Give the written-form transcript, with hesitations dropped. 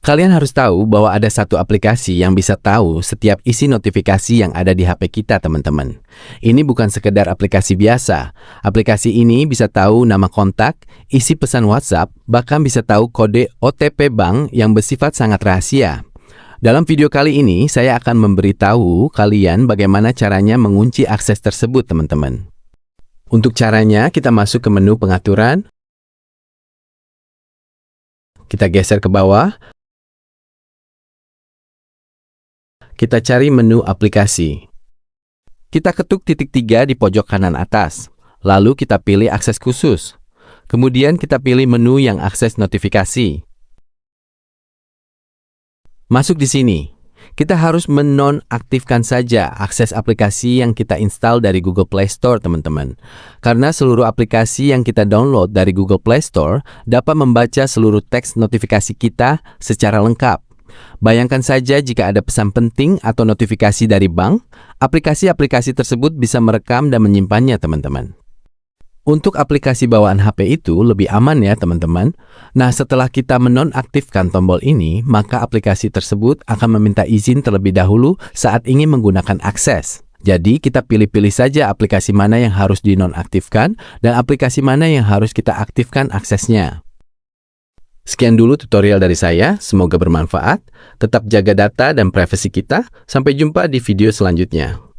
Kalian harus tahu bahwa ada satu aplikasi yang bisa tahu setiap isi notifikasi yang ada di HP kita, teman-teman. Ini bukan sekedar aplikasi biasa. Aplikasi ini bisa tahu nama kontak, isi pesan WhatsApp, bahkan bisa tahu kode OTP bank yang bersifat sangat rahasia. Dalam video kali ini, saya akan memberitahu kalian bagaimana caranya mengunci akses tersebut, teman-teman. Untuk caranya, kita masuk ke menu pengaturan. Kita geser ke bawah. Kita cari menu aplikasi. Kita ketuk titik 3 di pojok kanan atas. Lalu kita pilih akses khusus. Kemudian kita pilih menu yang akses notifikasi. Masuk di sini. Kita harus menonaktifkan saja akses aplikasi yang kita install dari Google Play Store, teman-teman. Karena seluruh aplikasi yang kita download dari Google Play Store dapat membaca seluruh teks notifikasi kita secara lengkap. Bayangkan saja jika ada pesan penting atau notifikasi dari bank, aplikasi-aplikasi tersebut bisa merekam dan menyimpannya, teman-teman. Untuk aplikasi bawaan HP itu lebih aman ya, teman-teman. Nah, setelah kita menonaktifkan tombol ini, maka aplikasi tersebut akan meminta izin terlebih dahulu saat ingin menggunakan akses. Jadi, kita pilih-pilih saja aplikasi mana yang harus dinonaktifkan dan aplikasi mana yang harus kita aktifkan aksesnya. Sekian dulu tutorial dari saya, semoga bermanfaat. Tetap jaga data dan privasi kita. Sampai jumpa di video selanjutnya.